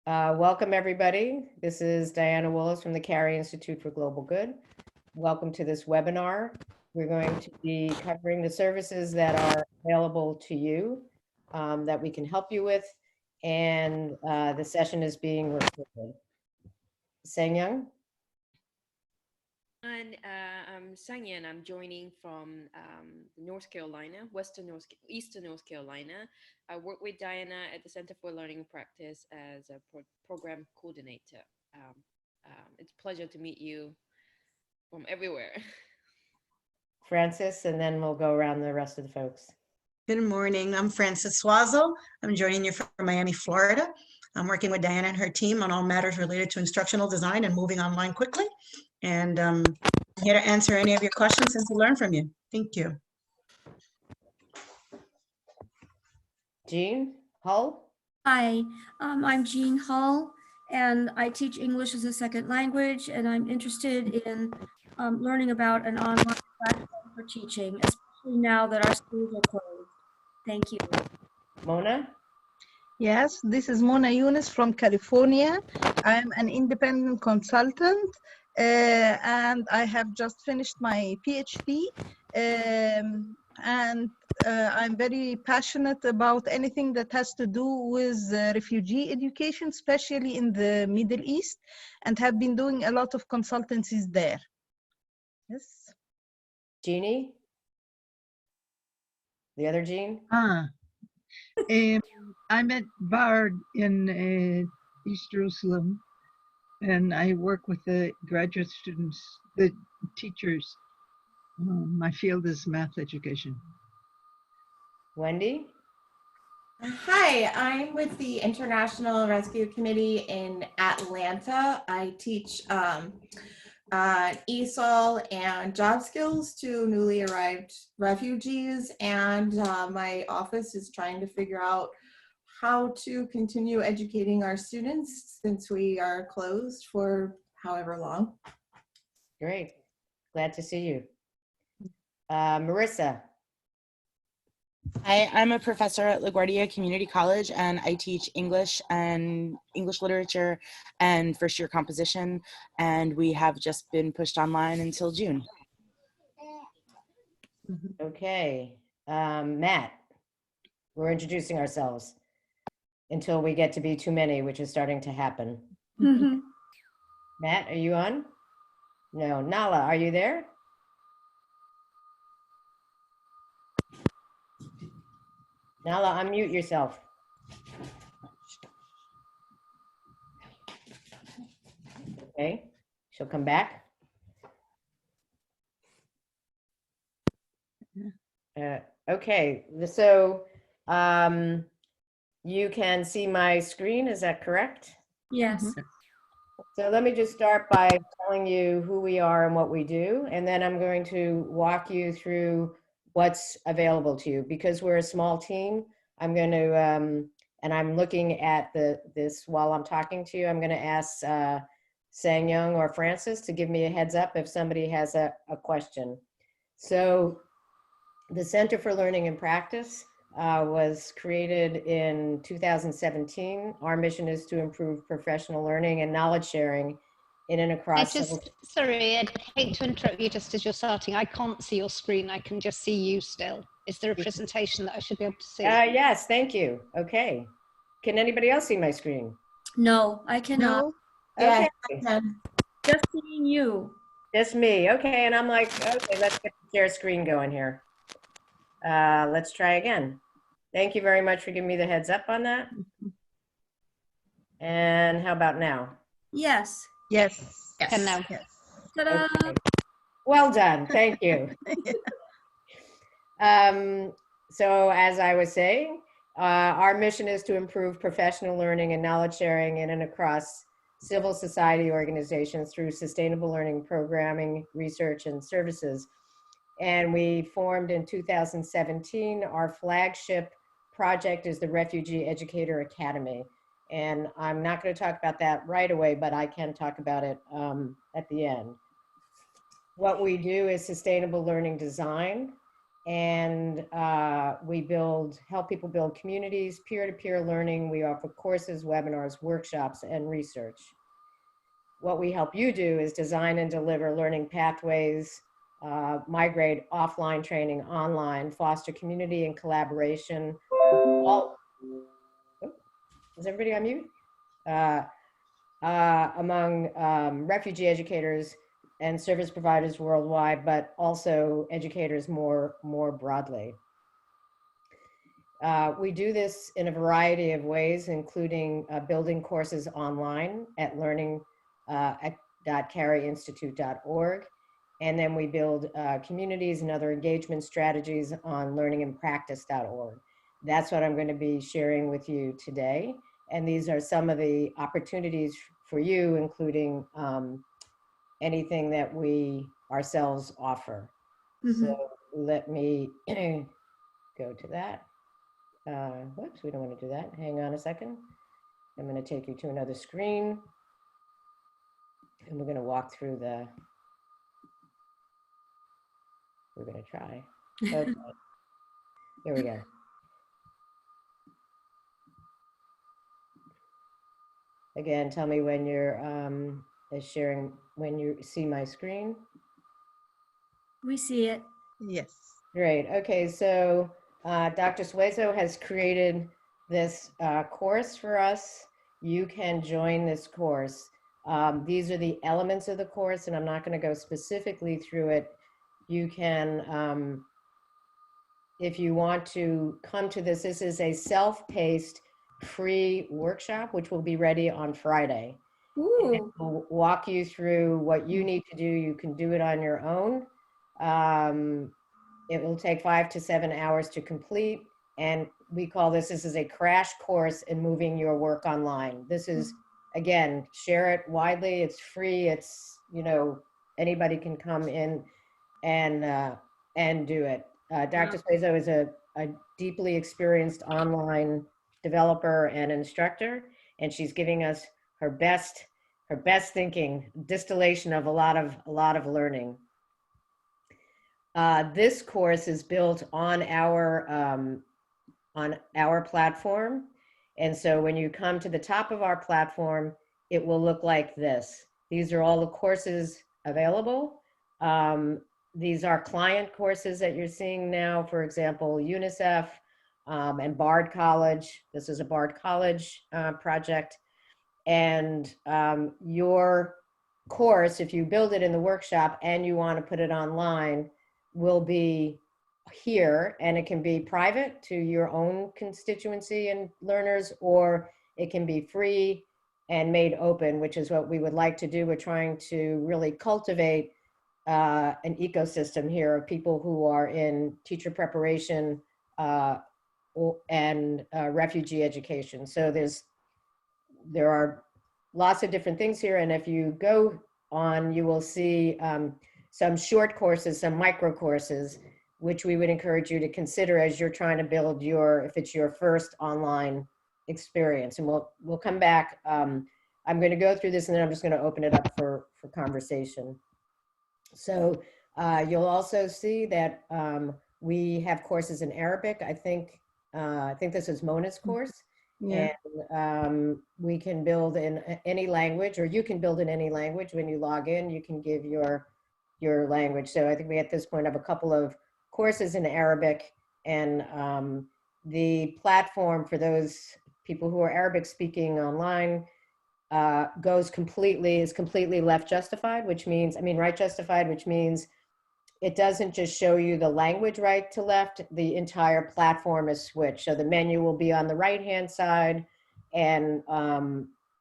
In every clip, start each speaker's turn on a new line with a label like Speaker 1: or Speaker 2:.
Speaker 1: Welcome, everybody. This is Diana Woolis from the Carey Institute for Global Good. Welcome to this webinar. We're going to be covering the services that are available to you that we can help you with, and the session is being recorded. Sangyeon?
Speaker 2: And I'm Sangyeon. I'm joining from North Carolina, Eastern North Carolina. I work with Diana at the Center for Learning and Practice as a program coordinator. It's a pleasure to meet you from everywhere.
Speaker 1: Francis, and then we'll go around the rest of the folks.
Speaker 3: Good morning. I'm Francis Suazo. I'm joining you from Miami, Florida. I'm working with Diana and her team on all matters related to instructional design and moving online quickly. And I'm here to answer any of your questions and to learn from you. Thank you.
Speaker 1: Jean Hull?
Speaker 4: Hi, I'm Jean Hull, and I teach English as a second language, and I'm interested in learning about an online platform for teaching, especially now that our schools are closed. Thank you.
Speaker 1: Mona?
Speaker 5: Yes, this is Mona Yunus from California. I'm an independent consultant and I have just finished my PhD. I'm very passionate about anything that has to do with refugee education, especially in the Middle East, and have been doing a lot of consultancies there. Yes.
Speaker 1: Jeannie? The other Jean?
Speaker 6: I'm at Bard in East Jerusalem, and I work with the graduate students, the teachers. My field is math education.
Speaker 1: Wendy?
Speaker 7: Hi, I'm with the International Rescue Committee in Atlanta. I teach ESOL and job skills to newly arrived refugees, and my office is trying to figure out how to continue educating our students since we are closed for however long.
Speaker 1: Great. Glad to see you. Marissa?
Speaker 8: Hi, I'm a professor at LaGuardia Community College, and I teach English and English literature and first year composition, and we have just been pushed online until June.
Speaker 1: Okay, Matt, we're introducing ourselves until we get to be too many, which is starting to happen. Matt, are you on? No. Nala, are you there? Nala, unmute yourself. Okay, she'll come back. Okay, so you can see my screen, is that correct?
Speaker 4: Yes.
Speaker 1: So let me just start by telling you who we are and what we do, and then I'm going to walk you through what's available to you. Because we're a small team, I'm going to, and I'm looking at this while I'm talking to you, I'm going to ask Sangyeon or Francis to give me a heads up if somebody has a question. So the Center for Learning and Practice was created in 2017. Our mission is to improve professional learning and knowledge sharing in and across.
Speaker 9: Sorry, I'd hate to interrupt you just as you're starting. I can't see your screen. I can just see you still. Is there a presentation that I should be able to see?
Speaker 1: Yes, thank you. Okay. Can anybody else see my screen?
Speaker 4: No, I cannot.
Speaker 1: No? Okay.
Speaker 7: Yeah,
Speaker 4: Just seeing you.
Speaker 1: Just me. Okay, and I'm like, okay, let's get the share screen going here. Let's try again. Thank you very much for giving me the heads up on that. And how about now?
Speaker 4: Yes.
Speaker 5: Yes.
Speaker 9: And now.
Speaker 5: Yes.
Speaker 4: Ta-da.
Speaker 1: Okay. Well done. Thank you. So as I was saying, our mission is to improve professional learning and knowledge sharing in and across civil society organizations through sustainable learning programming, research, and services. And we formed in 2017. Our flagship project is the Refugee Educator Academy. And I'm not going to talk about that right away, but I can talk about it at the end. What we do is sustainable learning design, and we help people build communities, peer-to-peer learning. We offer courses, webinars, workshops, and research. What we help you do is design and deliver learning pathways, migrate offline training online, foster community and collaboration. Is everybody on mute? Among refugee educators and service providers worldwide, but also educators more broadly. We do this in a variety of ways, including building courses online at learning.careyinstitute.org. And then we build communities and other engagement strategies on learningandpractice.org. That's what I'm going to be sharing with you today. And these are some of the opportunities for you, including anything that we ourselves offer. So let me go to that. Whoops, we don't want to do that. Hang on a second. I'm going to take you to another screen. And we're going to walk through we're going to try. Okay. Here we go. Again, tell me when you're sharing, when you see my screen.
Speaker 4: We see it.
Speaker 5: Yes.
Speaker 1: Great. Okay, so Dr. Suazo has created this course for us. You can join this course. These are the elements of the course, and I'm not going to go specifically through it. You can, if you want to come to this is a self-paced free workshop, which will be ready on Friday.
Speaker 4: Ooh.
Speaker 1: We'll walk you through what you need to do. You can do it on your own. It will take 5 to 7 hours to complete. And we call this is a crash course in moving your work online. This is, again, share it widely. It's free. It's, anybody can come in and do it. Dr. Suazo is a deeply experienced online developer and instructor, and she's giving us her best thinking, distillation of a lot of learning. This course is built on our platform, and so when you come to the top of our platform, it will look like this. These are all the courses available. These are client courses that you're seeing now, for example, UNICEF and Bard College. This is a Bard College project. And your course, if you build it in the workshop and you want to put it online, will be here, and it can be private to your own constituency and learners, or it can be free and made open, which is what we would like to do. We're trying to really cultivate an ecosystem here of people who are in teacher preparation and refugee education. So there are lots of different things here, and if you go on, you will see some short courses, some micro courses, which we would encourage you to consider as you're trying to build if it's your first online experience. And we'll come back. I'm going to go through this, and then I'm just going to open it up for conversation. So you'll also see that we have courses in Arabic. I think this is Mona's course.
Speaker 5: Yeah.
Speaker 1: And we can build in any language, or you can build in any language. When you log in, you can give your language. So I think we at this point have a couple of courses in Arabic, and the platform for those people who are Arabic speaking online is completely left justified, which means, right justified, which means it doesn't just show you the language right to left, the entire platform is switched. So the menu will be on the right-hand side, and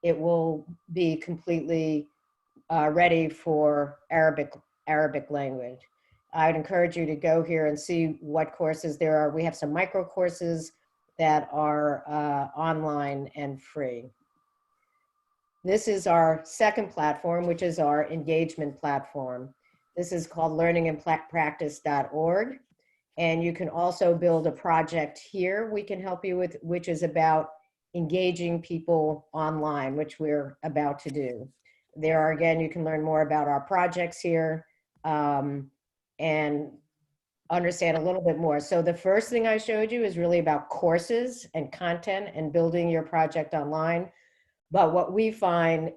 Speaker 1: it will be completely ready for Arabic language. I'd encourage you to go here and see what courses there are. We have some micro courses that are online and free. This is our second platform, which is our engagement platform. This is called learningandpractice.org. And you can also build a project here we can help you with, which is about engaging people online, which we're about to do. Again, you can learn more about our projects here. And understand a little bit more. So the first thing I showed you is really about courses and content and building your project online. But what we find,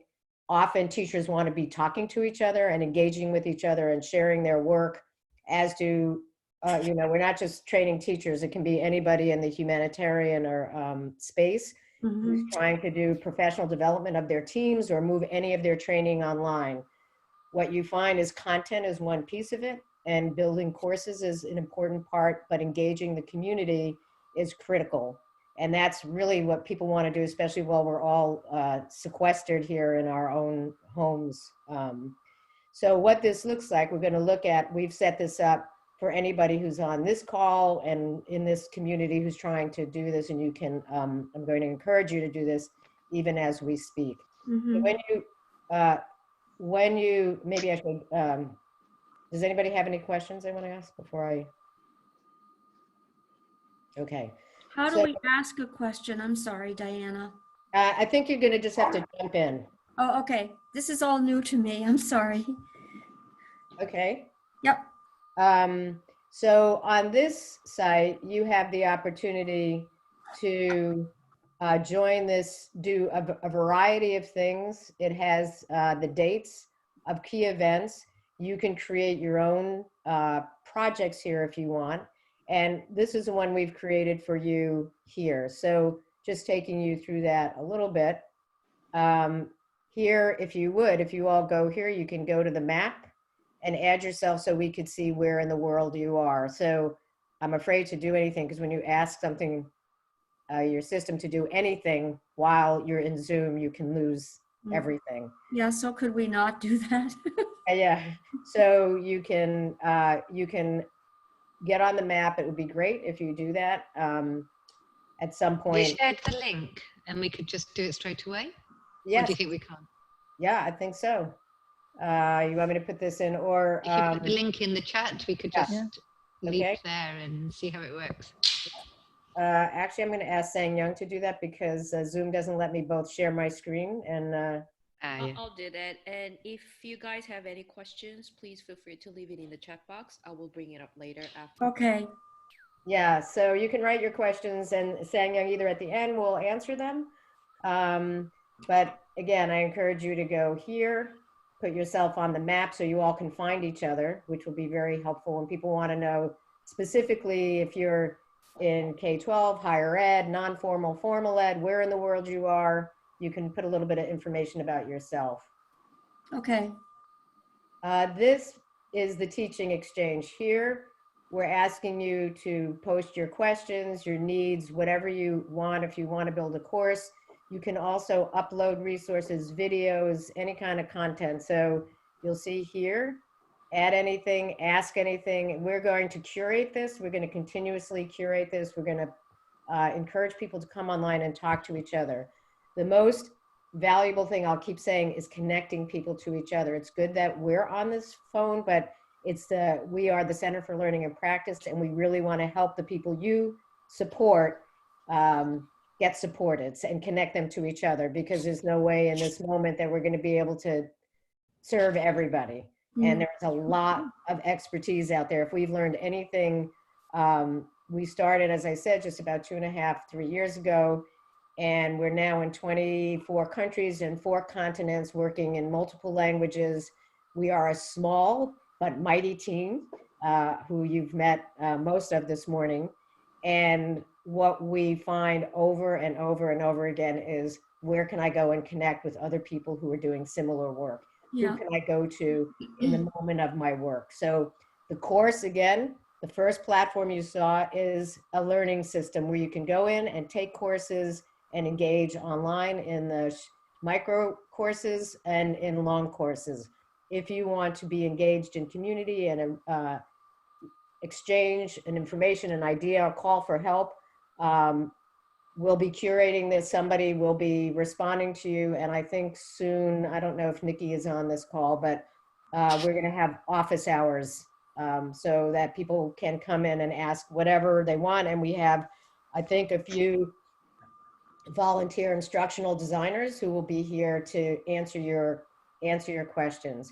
Speaker 1: often teachers want to be talking to each other and engaging with each other and sharing their work, as do, we're not just training teachers. It can be anybody in the humanitarian or space who's
Speaker 4: Mhm.
Speaker 1: trying to do professional development of their teams or move any of their training online. What you find is content is one piece of it, and building courses is an important part, but engaging the community is critical. And that's really what people want to do, especially while we're all sequestered here in our own homes. So what this looks like, we're going to look at, we've set this up for anybody who's on this call and in this community who's trying to do this, and you can, I'm going to encourage you to do this even as we speak. So
Speaker 4: Mhm.
Speaker 1: when you, maybe I should, does anybody have any questions they want to ask before I? Okay.
Speaker 4: How do
Speaker 1: So
Speaker 4: we ask a question? I'm sorry, Diana.
Speaker 1: I think you're going to just have to jump in.
Speaker 4: Oh, okay. This is all new to me. I'm sorry.
Speaker 1: Okay.
Speaker 4: Yep.
Speaker 1: So on this site, you have the opportunity to join this, do a variety of things. It has the dates of key events. You can create your own projects here if you want. And this is the one we've created for you here. So just taking you through that a little bit. Here, if you all go here, you can go to the map and add yourself so we could see where in the world you are. So I'm afraid to do anything because when you ask something, your system to do anything while you're in Zoom, you can lose everything.
Speaker 4: Yeah, so could we not do that?
Speaker 1: Yeah, so you can get on the map. It would be great if you do that at some
Speaker 9: You
Speaker 1: point.
Speaker 9: shared the link and we could just do it straight away? Or
Speaker 1: Yes,
Speaker 9: do you think we can't?
Speaker 1: yeah, I think so. You want me to put this in, or
Speaker 9: If you put the link in the chat, we could
Speaker 1: yeah.
Speaker 9: just leap there and see how it works.
Speaker 1: Actually, I'm going to ask Sangyeon to do that because Zoom doesn't let me both share my screen and.
Speaker 9: Yeah.
Speaker 2: I'll do that. And if you guys have any questions, please feel free to leave it in the chat box. I will bring it up later after.
Speaker 4: Okay.
Speaker 1: Yeah, so you can write your questions and Sangyeon either at the end will answer them. But again, I encourage you to go here, put yourself on the map so you all can find each other, which will be very helpful when people want to know specifically if you're in K-12, higher ed, non-formal, formal ed, where in the world you are. You can put a little bit of information about yourself.
Speaker 4: Okay.
Speaker 1: This is the teaching exchange here. We're asking you to post your questions, your needs, whatever you want. If you want to build a course, you can also upload resources, videos, any kind of content. So you'll see here, add anything, ask anything. We're going to curate this. We're going to continuously curate this. We're going to encourage people to come online and talk to each other. The most valuable thing I'll keep saying is connecting people to each other. It's good that we're on this phone, but we are the Center for Learning and Practice, and we really want to help the people you support get supported and connect them to each other, because there's no way in this moment that we're going to be able to serve everybody. And there's a lot of expertise out there. If we've learned anything, we started, as I said, just about 2.5, 3 years ago. And we're now in 24 countries and 4 continents, working in multiple languages. We are a small but mighty team who you've met most of this morning. And what we find over and over and over again is, where can I go and connect with other people who are doing similar work?
Speaker 4: Yeah.
Speaker 1: Who can I go to in the moment of my work? So the course, again, the first platform you saw is a learning system where you can go in and take courses and engage online in the micro courses and in long courses. If you want to be engaged in community and exchange an information, an idea, or call for help, we'll be curating this. Somebody will be responding to you. And I think soon, I don't know if Nikki is on this call, but we're going to have office hours so that people can come in and ask whatever they want. And we have, I think, a few volunteer instructional designers who will be here to answer your questions.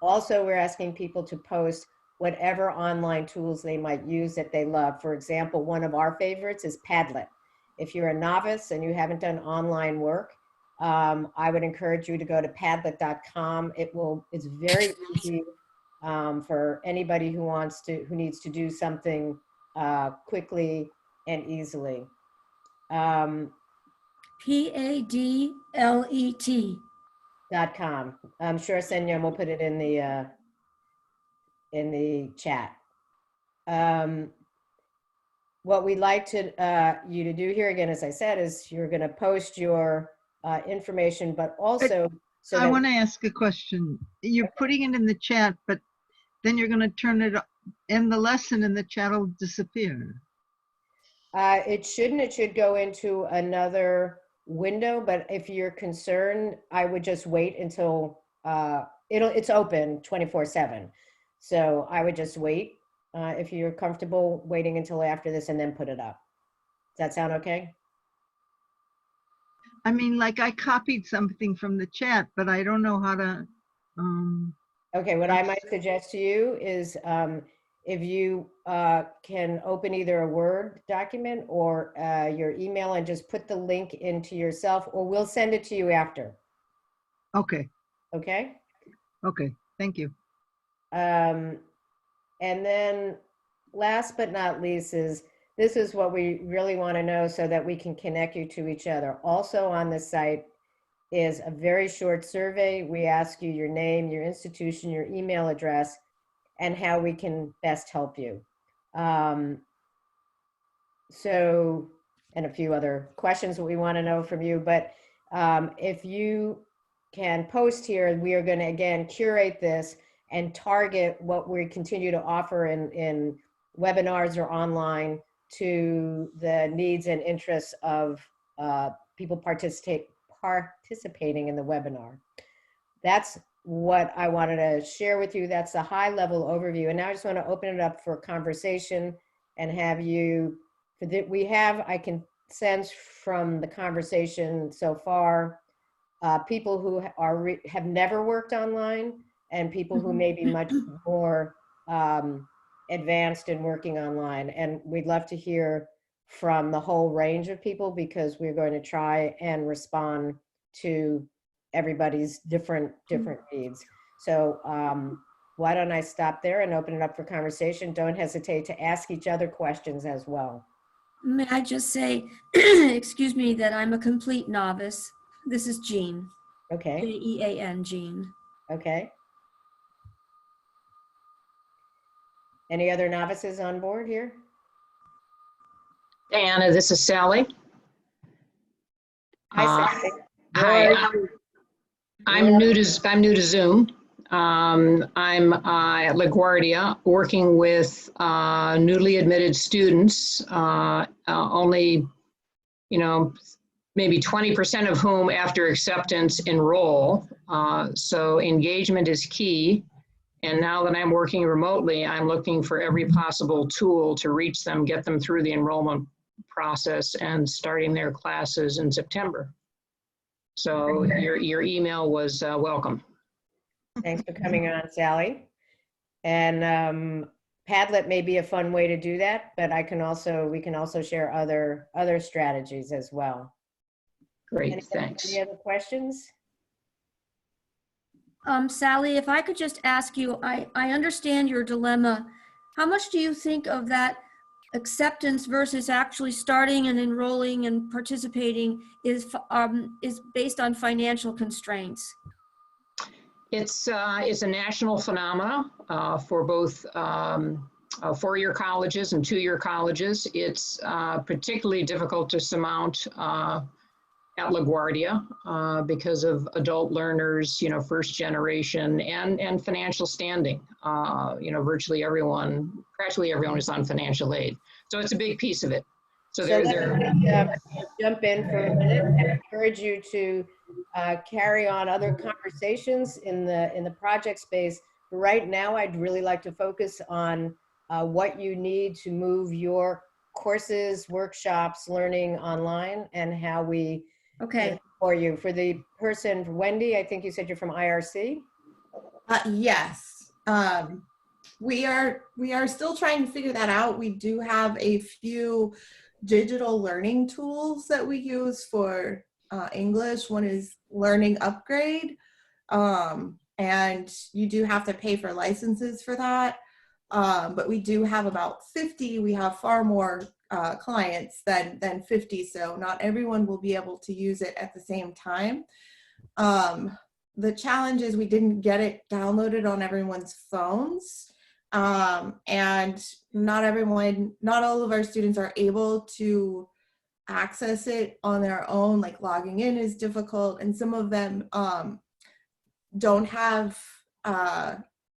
Speaker 1: Also, we're asking people to post whatever online tools they might use that they love. For example, one of our favorites is Padlet. If you're a novice and you haven't done online work, I would encourage you to go to padlet.com. It's very easy for anybody who needs to do something quickly and easily.
Speaker 4: PADLET.
Speaker 1: .com. I'm sure Sangyeon will put it in the chat. What we'd like you to do here again, as I said, is you're going to post your information, but also
Speaker 6: I want to ask a question. You're putting it in the chat, but then you're going to turn it in the lesson and the chat will disappear.
Speaker 1: It shouldn't. It should go into another window, but if you're concerned, I would just wait until it's open 24/7. So I would just wait if you're comfortable waiting until after this and then put it up. Does that sound okay?
Speaker 6: I mean, like I copied something from the chat, but I don't know how to.
Speaker 1: Okay, what I might suggest to you is if you can open either a Word document or your email and just put the link into yourself, or we'll send it to you after.
Speaker 6: Okay.
Speaker 1: Okay?
Speaker 6: Okay. Thank you.
Speaker 1: And then last but not least this is what we really want to know so that we can connect you to each other. Also on the site is a very short survey. We ask you your name, your institution, your email address, and how we can best help you. And a few other questions that we want to know from you. But if you can post here, we are going to, again, curate this and target what we continue to offer in webinars or online to the needs and interests of people participating in the webinar. That's what I wanted to share with you. That's a high level overview. And now I just want to open it up for conversation and have you, I can sense from the conversation so far, people who have never worked online and people who may be much more advanced in working online. And we'd love to hear from the whole range of people because we're going to try and respond to everybody's different needs. So why don't I stop there and open it up for conversation? Don't hesitate to ask each other questions as well.
Speaker 4: May I just say, excuse me, that I'm a complete novice. This is Jean.
Speaker 1: Okay.
Speaker 4: Jean, Jean.
Speaker 1: Okay. Any other novices on board here?
Speaker 10: Diana, this is Sally.
Speaker 1: Hi, Sally.
Speaker 10: Hi. I'm new to Zoom. I'm at LaGuardia working with newly admitted students, only, maybe 20% of whom after acceptance enroll. So engagement is key. And now that I'm working remotely, I'm looking for every possible tool to reach them, get them through the enrollment process and starting their classes in September. So your email was welcome.
Speaker 1: Thanks for coming on, Sally. And Padlet may be a fun way to do that, but we can also share other strategies as well.
Speaker 10: Great, thanks.
Speaker 1: Any other questions?
Speaker 4: Sally, if I could just ask you, I understand your dilemma. How much do you think of that acceptance versus actually starting and enrolling and participating is based on financial constraints?
Speaker 10: It's a national phenomenon for both four-year colleges and two-year colleges. It's particularly difficult to surmount at LaGuardia because of adult learners, first generation and financial standing. Practically everyone is on financial aid. So it's a big piece of it. So
Speaker 1: let me jump in for a minute and encourage you to carry on other conversations in the project space. Right now, I'd really like to focus on what you need to move your courses, workshops, learning online, and how we for you. For the person, Wendy, I think you said you're from IRC?
Speaker 7: Yes. We are still trying to figure that out. We do have a few digital learning tools that we use for English. One is Learning Upgrade, and you do have to pay for licenses for that. But we do have about 50. We have far more clients than 50, so not everyone will be able to use it at the same time. The challenge is we didn't get it downloaded on everyone's phones. And not all of our students are able to access it on their own. Like logging in is difficult, and some of them don't have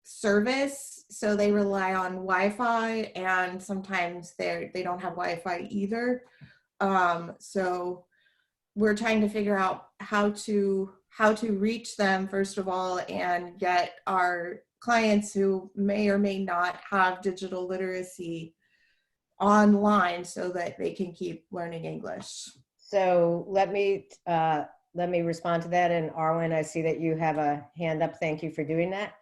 Speaker 7: service, so they rely on Wi-Fi, and sometimes they don't have Wi-Fi either. So we're trying to figure out how to reach them first of all, and get our clients who may or may not have digital literacy online so that they can keep learning English.
Speaker 1: So let me respond to that. And Arwen, I see that you have a hand up. Thank you for doing that.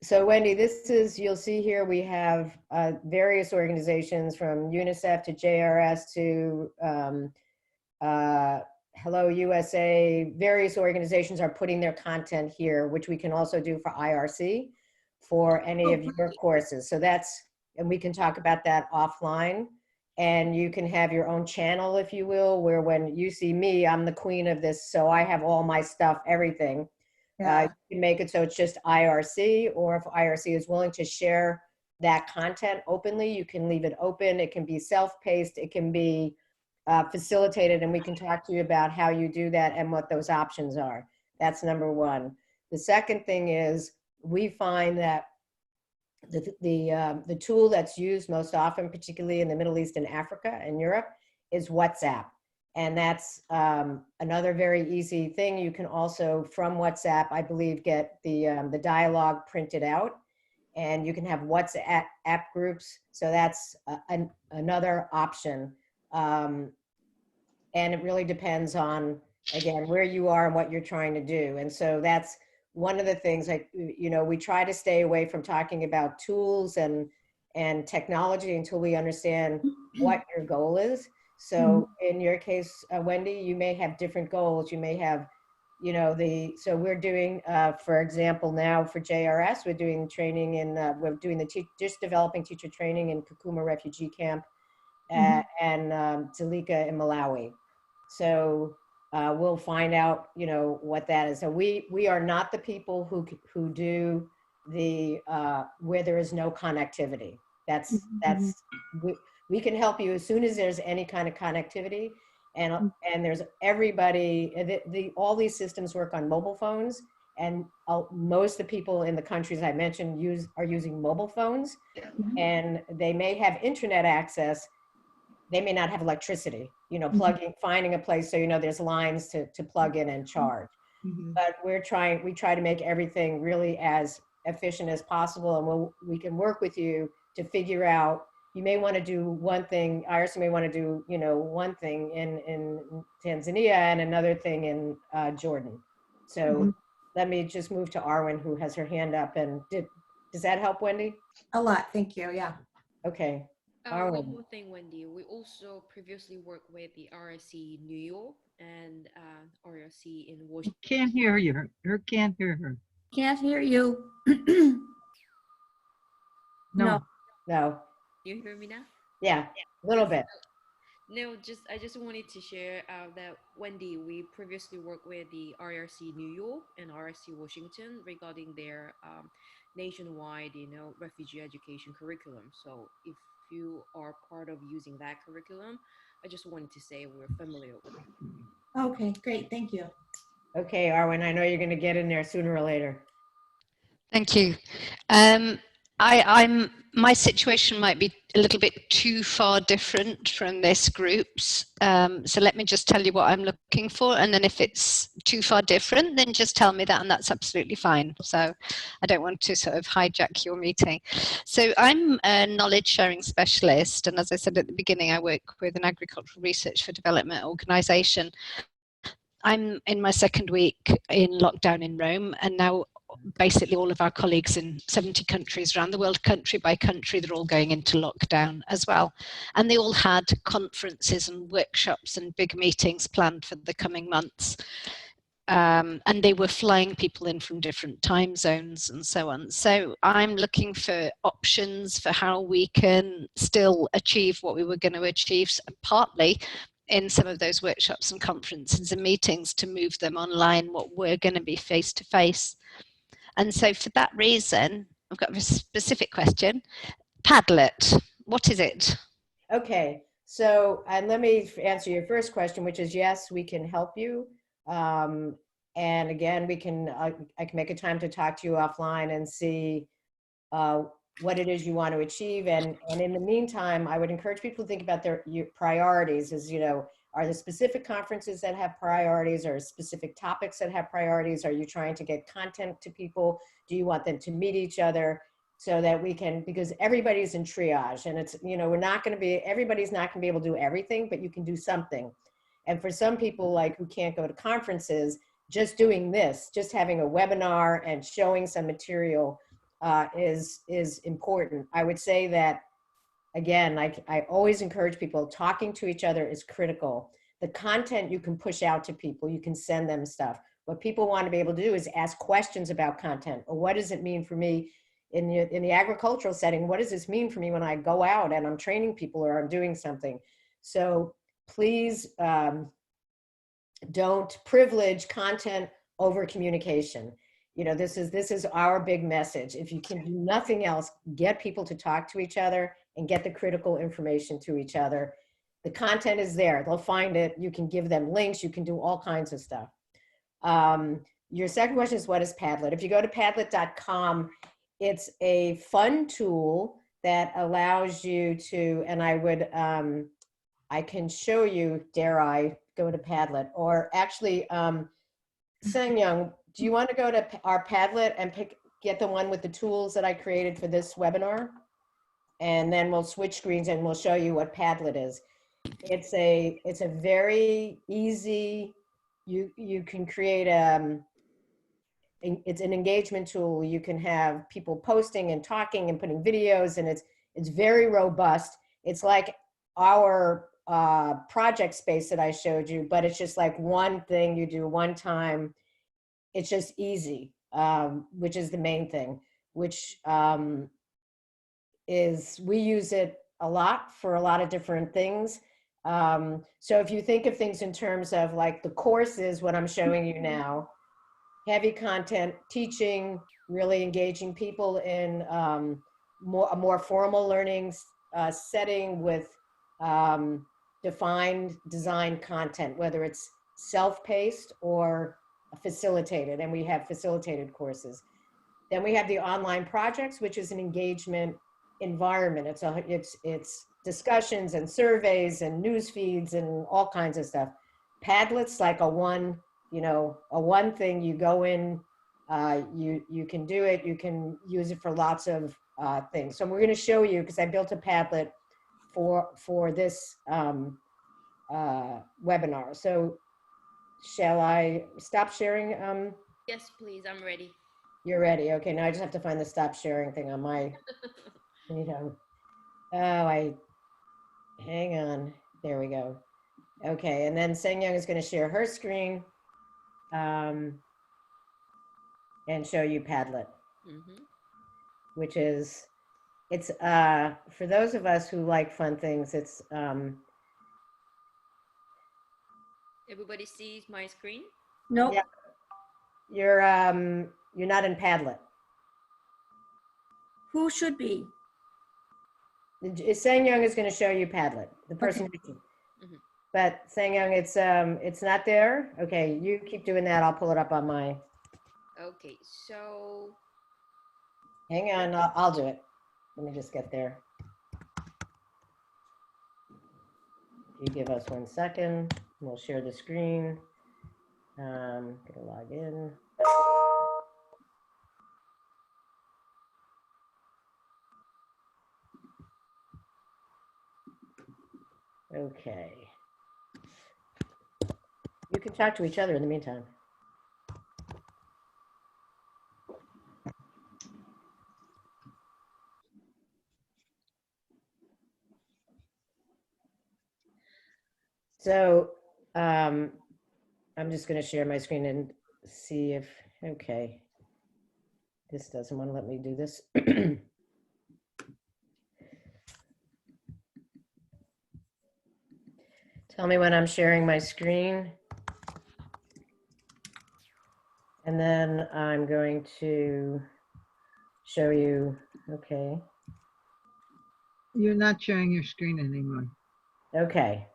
Speaker 1: So Wendy, you'll see here we have various organizations from UNICEF to JRS to Hello USA. Various organizations are putting their content here, which we can also do for IRC for any of your courses. So and we can talk about that offline. And you can have your own channel, if you will, where when you see me, I'm the queen of this. So I have all my stuff, everything.
Speaker 7: Yeah.
Speaker 1: You can make it so it's just IRC, or if IRC is willing to share that content openly, you can leave it open. It can be self-paced, it can be facilitated, and we can talk to you about how you do that and what those options are. That's number one. The second thing is we find that the tool that's used most often, particularly in the Middle East and Africa and Europe, is WhatsApp. And that's another very easy thing. You can also, from WhatsApp, I believe, get the dialogue printed out, and you can have WhatsApp groups. So that's another option. And it really depends on, again, where you are and what you're trying to do. And so that's one of the things, like, we try to stay away from talking about tools and technology until we understand what your goal is. So in your case, Wendy, you may have different goals. You may have, so we're doing, for example, now for JRS, we're doing training just developing teacher training in Kakuma refugee camp and Zalika in Malawi. So we'll find out, what that is. So we are not the people who do the where there is no connectivity. We can help you as soon as there's any kind of connectivity, and there's everybody. All these systems work on mobile phones, and most of the people in the countries I mentioned are using mobile phones, and they may have internet access. They may not have electricity, finding a place so there's lines to plug in and charge. But we try to make everything really as efficient as possible, and we can work with you to figure out. You may want to do one thing, IRC may want to do, one thing in Tanzania and another thing in Jordan. So let me just move to Arwen, who has her hand up. And does that help, Wendy?
Speaker 7: A lot, thank you, yeah.
Speaker 1: Okay.
Speaker 2: One more thing, Wendy. We also previously worked with the RSC New York and RSC in Washington.
Speaker 6: Can't hear you. Or can't hear her.
Speaker 4: Can't hear you.
Speaker 6: No.
Speaker 1: No.
Speaker 2: You hear me now?
Speaker 1: Yeah, a little bit.
Speaker 2: No, I just wanted to share that, Wendy, we previously worked with the RRC New York and RRC Washington regarding their nationwide, refugee education curriculum. So if you are part of using that curriculum, I just wanted to say we're familiar with it.
Speaker 7: Okay, great, thank you.
Speaker 1: Okay, Arwen, I know you're going to get in there sooner or later.
Speaker 9: Thank you. My situation might be a little bit too far different from this group's. So let me just tell you what I'm looking for. And then if it's too far different, then just tell me that, and that's absolutely fine. So I don't want to sort of hijack your meeting. So I'm a knowledge sharing specialist. And as I said at the beginning, I work with an agricultural research for development organization. I'm in my second week in lockdown in Rome, and now basically all of our colleagues in 70 countries around the world, country by country, they're all going into lockdown as well. And they all had conferences and workshops and big meetings planned for the coming months. And they were flying people in from different time zones and so on. So I'm looking for options for how we can still achieve what we were going to achieve, partly in some of those workshops and conferences and meetings, to move them online, what we're going to be face to face. And so for that reason, I've got a specific question. Padlet, what is it?
Speaker 1: Okay, so, and let me answer your first question, which is yes, we can help you. And again, we can, I can make a time to talk to you offline and see what it is you want to achieve. And in the meantime, I would encourage people to think about your priorities. Is, you know, are there specific conferences that have priorities, or specific topics that have priorities? Are you trying to get content to people? Do you want them to meet each other? So that we can, because everybody's in triage, and it's, you know, everybody's not gonna be able to do everything, but you can do something. And for some people, like, who can't go to conferences, just doing this, just having a webinar and showing some material is important. I would say that, again, I always encourage people, talking to each other is critical. The content you can push out to people, you can send them stuff. What people want to be able to do is ask questions about content, or what does it mean for me in the agricultural setting? What does this mean for me when I go out and I'm training people or I'm doing something? So please don't privilege content over communication. You know, this is our big message. If you can do nothing else, get people to talk to each other and get the critical information to each other. The content is there. They'll find it. You can give them links. You can do all kinds of stuff. Your second question is, what is Padlet? If you go to padlet.com, it's a fun tool that allows you to, and I can show you, dare I go to Padlet, or actually, Sangyeon, do you want to go to our Padlet and get the one with the tools that I created for this webinar? And then we'll switch screens and we'll show you what Padlet is. It's a very easy, you can create it's an engagement tool. You can have people posting and talking and putting videos, and it's very robust. It's like our project space that I showed you, but it's just like one thing you do one time. It's just easy, which is the main thing, which is, we use it a lot for a lot of different things. So if you think of things in terms of like the courses, what I'm showing you now, heavy content, teaching, really engaging people in a more formal learning setting with defined design content, whether it's self-paced or facilitated, and we have facilitated courses. Then we have the online projects, which is an engagement environment. It's discussions and surveys and news feeds and all kinds of stuff. Padlet's like a one thing. You go in, you can do it. You can use it for lots of things. So we're going to show you, because I built a Padlet for this webinar. So shall I stop sharing?
Speaker 2: Yes, please. I'm ready.
Speaker 1: You're ready. Okay. Now I just have to find the stop sharing thing on my, hang on. There we go. Okay. And then Sangyeon is going to share her screen and show you Padlet, which is, it's for those of us who like fun things, it's
Speaker 2: Everybody sees my screen?
Speaker 4: Nope.
Speaker 1: yeah, you're not in Padlet.
Speaker 4: Who should be?
Speaker 1: Sangyeon is going to show you Padlet, the person who, but Sangyeon, it's not there. Okay, you keep doing that. I'll pull it up on my.
Speaker 2: Okay, so
Speaker 1: Hang on, I'll do it. Let me just get there. You give us 1 second. We'll share the screen. Gonna log in. Okay. You can talk to each other in the meantime. So I'm just going to share my screen and see if, okay. This doesn't want to let me do this. Tell me when I'm sharing my screen. And then I'm going to show you, okay.
Speaker 6: You're not sharing your screen anymore.
Speaker 1: Okay.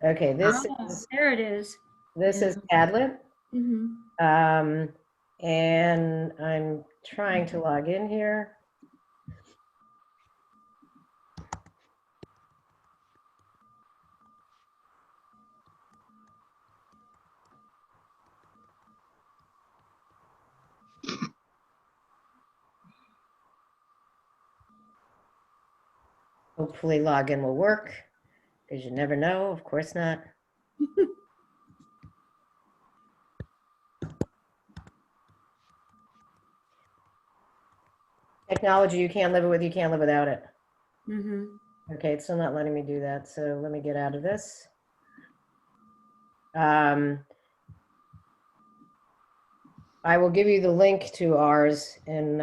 Speaker 1: Okay, this is,
Speaker 4: There it is.
Speaker 1: this is Padlet.
Speaker 4: Mm-hmm.
Speaker 1: And I'm trying to log in here. Hopefully login will work, because you never know, of course not. Technology, you can't live it with, you can't live without it.
Speaker 4: Mm-hmm.
Speaker 1: Okay, it's still not letting me do that, so let me get out of this. I will give you the link to ours in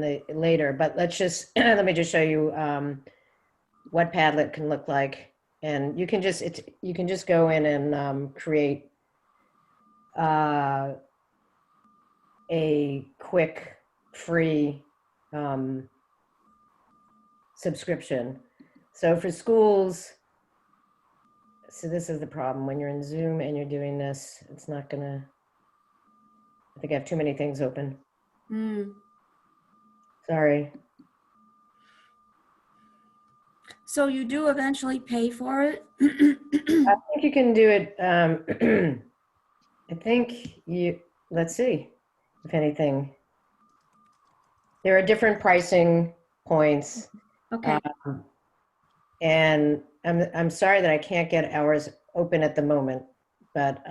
Speaker 1: the later, but let's just let me just show you what Padlet can look like, and you can just go in and create a quick free subscription. So for schools, so this is the problem when you're in Zoom and you're doing this, it's not gonna, I think I have too many things open.
Speaker 4: Mm.
Speaker 1: Sorry.
Speaker 4: So you do eventually pay for it?
Speaker 1: I think you can do it. I think you, let's see if anything. There are different pricing points.
Speaker 4: Okay.
Speaker 1: And I'm sorry that I can't get ours open at the moment, but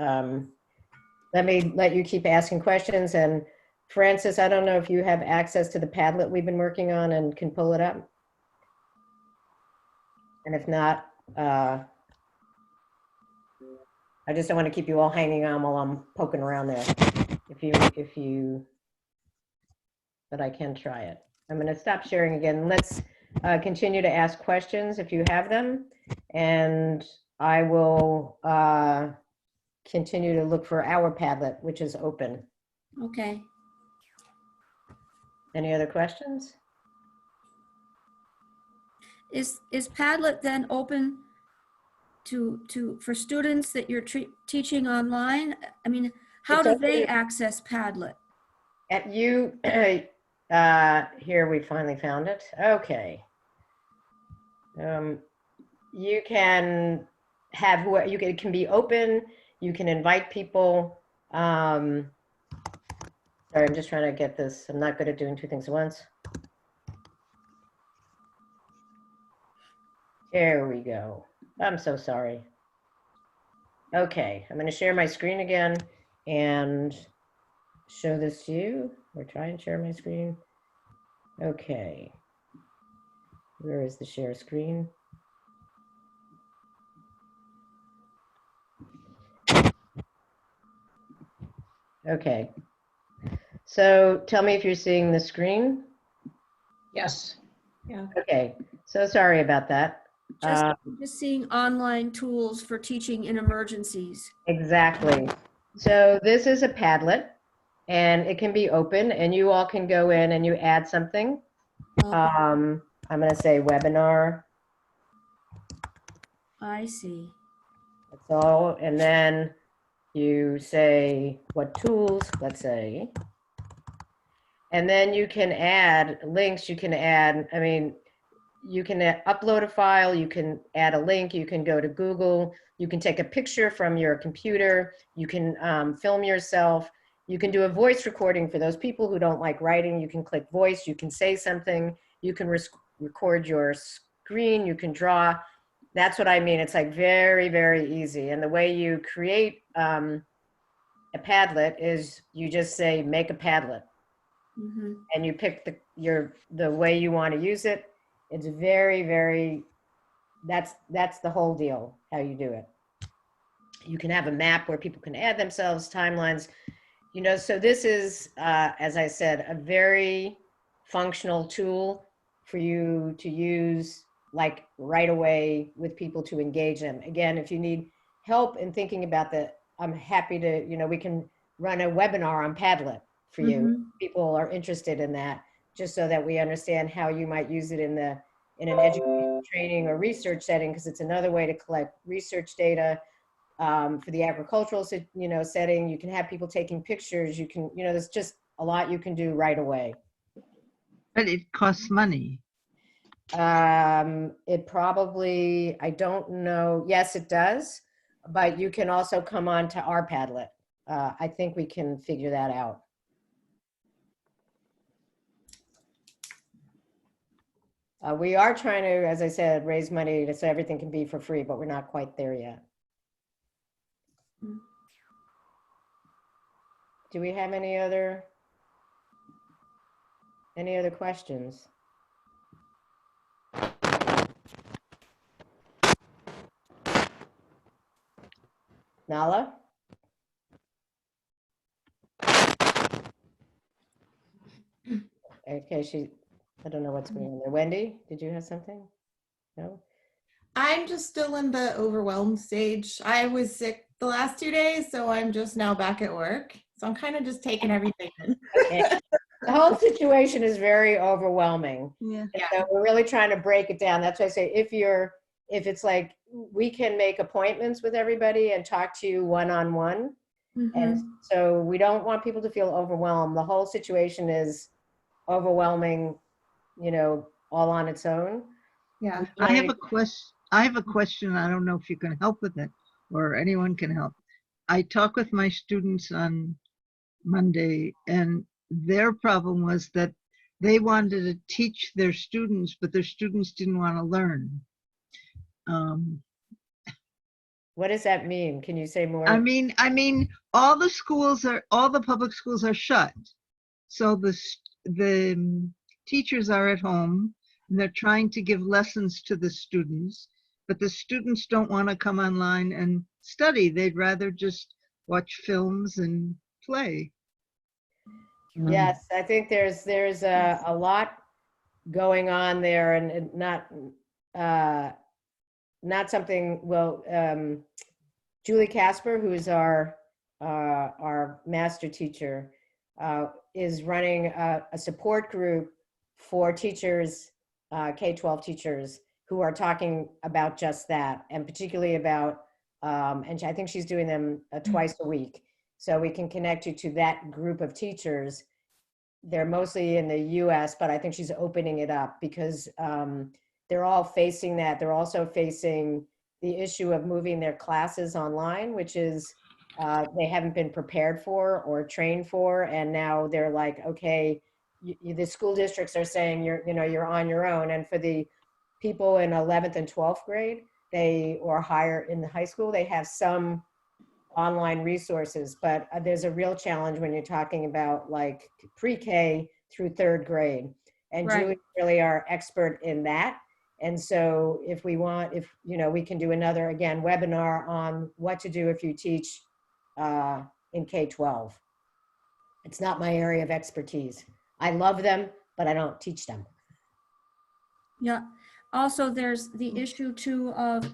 Speaker 1: let you keep asking questions. And Francis, I don't know if you have access to the Padlet we've been working on and can pull it up. And if not, I just don't want to keep you all hanging on while I'm poking around there. But I can try it. I'm going to stop sharing again. Let's continue to ask questions if you have them, and I will continue to look for our Padlet, which is open.
Speaker 4: Okay.
Speaker 1: Any other questions?
Speaker 4: Is Padlet then open for students that you're teaching online? I mean, how
Speaker 1: It's
Speaker 4: do
Speaker 1: open
Speaker 4: they
Speaker 1: to-
Speaker 4: access Padlet?
Speaker 1: At you, here we finally found it. Okay. You can have it can be open. You can invite people. Sorry, I'm just trying to get this. I'm not good at doing two things at once. There we go. I'm so sorry. Okay, I'm going to share my screen again and show this to you, or try and share my screen. Okay. Where is the share screen? Okay. So tell me if you're seeing the screen.
Speaker 10: Yes. Yeah.
Speaker 1: Okay. So sorry about that.
Speaker 4: Just seeing online tools for teaching in emergencies.
Speaker 1: Exactly. So this is a Padlet, and it can be open, and you all can go in and you add something. I'm going to say webinar.
Speaker 4: I see.
Speaker 1: That's all. And then you say what tools, let's say. And then you can add links. You can add, I mean, you can upload a file, you can add a link, you can go to Google, you can take a picture from your computer, you can film yourself, you can do a voice recording for those people who don't like writing, you can click voice, you can say something, you can record your screen, you can draw. That's what I mean. It's like very, very easy. And the way you create a Padlet is you just say, make a Padlet.
Speaker 4: Mm-hmm.
Speaker 1: And you pick the way you want to use it. It's very, very, that's the whole deal, how you do it. You can have a map where people can add themselves, timelines, so this is, as I said, a very functional tool for you to use like right away with people to engage them. Again, if you need help in thinking about I'm happy to, we can run a webinar on Padlet for you.
Speaker 4: Mhm.
Speaker 1: People are interested in that, just so that we understand how you might use it in an education, training, or research setting, because it's another way to collect research data. For the agricultural, setting, you can have people taking pictures. You can, there's just a lot you can do right away.
Speaker 6: But it costs money.
Speaker 1: It probably, I don't know. Yes, it does, but you can also come on to our Padlet. I think we can figure that out. We are trying to, as I said, raise money so everything can be for free, but we're not quite there yet. Do we have any other questions? Nala? Okay, I don't know what's going on there. Wendy, did you have something? No?
Speaker 7: I'm just still in the overwhelmed stage. I was sick the last 2 days, so I'm just now back at work. So I'm kind of just taking everything in.
Speaker 1: Okay. The whole situation is very overwhelming.
Speaker 5: Yeah.
Speaker 1: So we're really trying to break it down. That's why I say if it's like we can make appointments with everybody and talk to you one-on-one. And so we don't want people to feel overwhelmed. The whole situation is overwhelming, all on its own.
Speaker 7: Yeah.
Speaker 6: I have a question. I don't know if you can help with it or anyone can help. I talked with my students on Monday, and their problem was that they wanted to teach their students, but their students didn't want to learn.
Speaker 1: What does that mean? Can you say more?
Speaker 6: I mean, all the public schools are shut. So the teachers are at home and they're trying to give lessons to the students, but the students don't want to come online and study. They'd rather just watch films and play.
Speaker 1: Yes, I think there's a lot going on there, and not something. Well, Julie Casper, who is our master teacher, is running a support group for teachers, K-12 teachers, who are talking about just that, and particularly about, and I think she's doing them twice a week. So we can connect you to that group of teachers. They're mostly in the US, but I think she's opening it up because they're all facing that. They're also facing the issue of moving their classes online, which is they haven't been prepared for or trained for. And now they're like, okay, the school districts are saying you're on your own. And for the people in 11th and 12th grade, or higher in the high school, they have some online resources, but there's a real challenge when you're talking about like pre-K through 3rd grade. And
Speaker 4: Right.
Speaker 1: Julie's really our expert in that. And so if we can do another, again, webinar on what to do if you teach in K-12. It's not my area of expertise. I love them, but I don't teach them.
Speaker 4: Yeah. Also, there's the issue too of,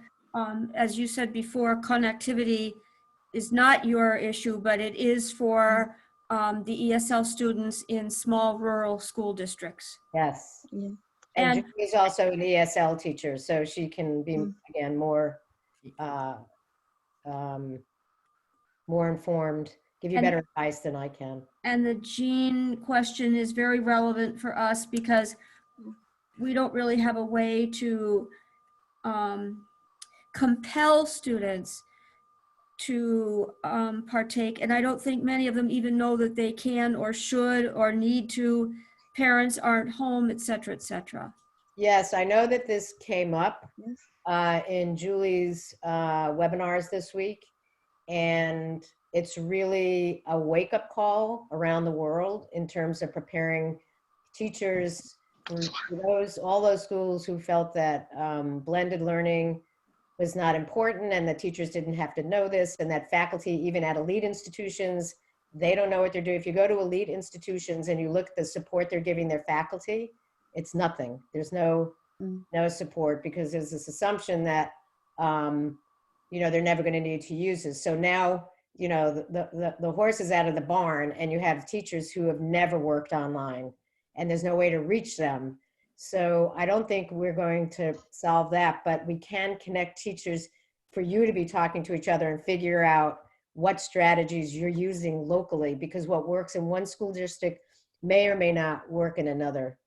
Speaker 4: as you said before, connectivity is not your issue, but it is for the ESL students in small rural school districts.
Speaker 1: Yes.
Speaker 5: Yeah.
Speaker 1: And Julie's also an ESL teacher, so she can be, again, more informed, give you better advice than I can.
Speaker 4: And the gene question is very relevant for us because we don't really have a way to compel students to partake. And I don't think many of them even know that they can or should or need to. Parents aren't home, et cetera, et cetera.
Speaker 1: Yes, I know that this came up in Julie's webinars this week. And it's really a wake-up call around the world in terms of preparing teachers, for all those schools who felt that blended learning was not important and the teachers didn't have to know this, and that faculty, even at elite institutions, they don't know what they're doing. If you go to elite institutions and you look at the support they're giving their faculty, it's nothing. There's no support because there's this assumption that, they're never going to need to use this. So now, the horse is out of the barn and you have teachers who have never worked online and there's no way to reach them. So I don't think we're going to solve that, but we can connect teachers for you to be talking to each other and figure out what strategies you're using locally, because what works in one school district may or may not work in another.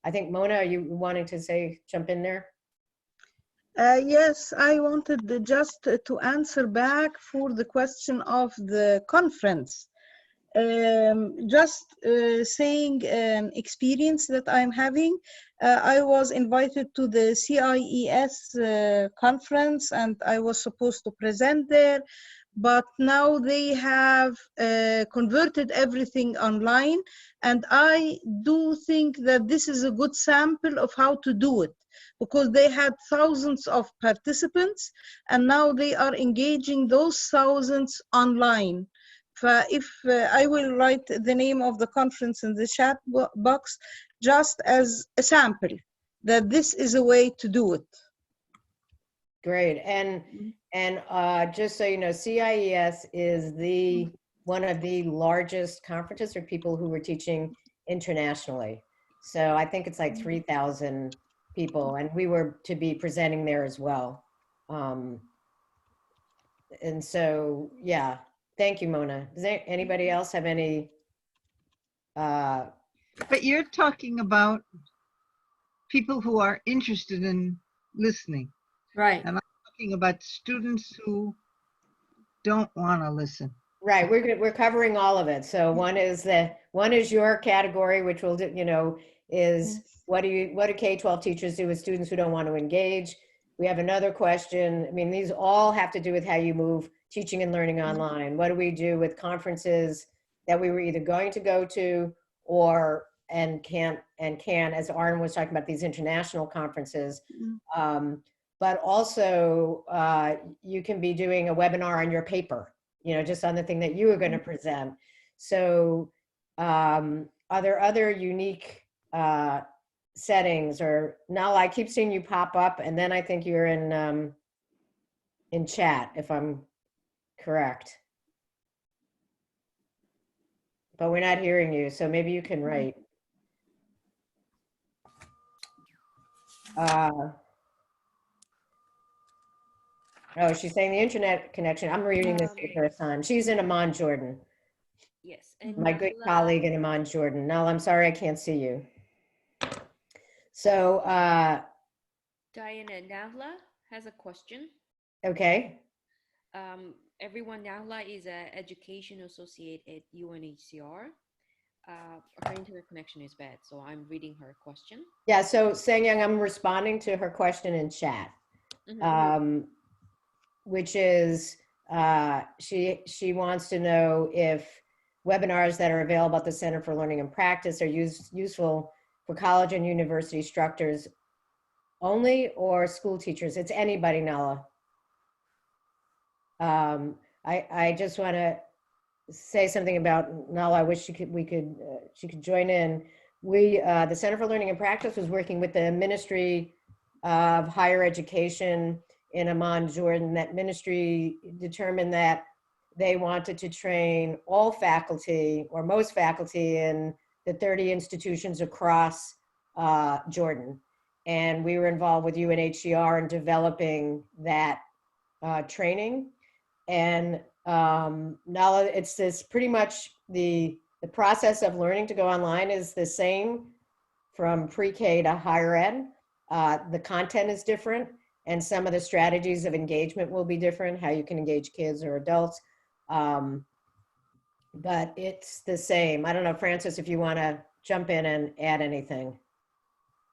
Speaker 1: I think, Mona, are you wanting to jump in there?
Speaker 5: Yes, I wanted just to answer back for the question of the conference. Just saying experience that I'm having. I was invited to the CIES conference and I was supposed to present there, but now they have converted everything online, and I do think that this is a good sample of how to do it, because they had thousands of participants and now they are engaging those thousands online. If I will write the name of the conference in the chat box just as a sample, that this is a way to do it.
Speaker 1: Great. And just so you know, CIES is one of the largest conferences for people who were teaching internationally. So I think it's like 3,000 people, and we were to be presenting there as well. And so, yeah. Thank you, Mona. Does anybody else have any?
Speaker 6: But you're talking about people who are interested in listening.
Speaker 4: Right.
Speaker 6: And I'm talking about students who don't want to listen.
Speaker 1: Right. We're covering all of it. So one is your category, which will, is what do K-12 teachers do with students who don't want to engage? We have another question. I mean, these all have to do with how you move teaching and learning online. What do we do with conferences that we were either going to go to and can, as Arden was talking about, these international conferences. But also you can be doing a webinar on your paper, just on the thing that you were going to present. So are there other unique settings? Or Nala, I keep seeing you pop up, and then I think you're in chat, if I'm correct. But we're not hearing you, so maybe you can write. Oh, she's saying the internet connection. I'm reading this for the first time. She's in Amman, Jordan.
Speaker 2: Yes. And
Speaker 1: My good colleague in Amman, Jordan. Nala, I'm sorry I can't see you. So
Speaker 2: Diana Nahla has a question.
Speaker 1: Okay.
Speaker 2: Everyone, Nahla is an education associate at UNHCR. Her internet connection is bad, so I'm reading her question.
Speaker 1: Yeah, so Sangyeon, I'm responding to her question in chat, which is she wants to know if webinars that are available at the Center for Learning and Practice are useful for college and university instructors only, or school teachers. It's anybody, Nala. I just want to say something about Nala. I wish she could join in. The Center for Learning and Practice was working with the Ministry of Higher Education in Amman, Jordan. That ministry determined that they wanted to train all faculty, or most faculty, in the 30 institutions across Jordan. And we were involved with UNHCR in developing that training. And Nala, it's this pretty much the process of learning to go online is the same from pre-K to higher ed. The content is different, and some of the strategies of engagement will be different, how you can engage kids or adults. But it's the same. I don't know, Francis, if you want to jump in and add anything.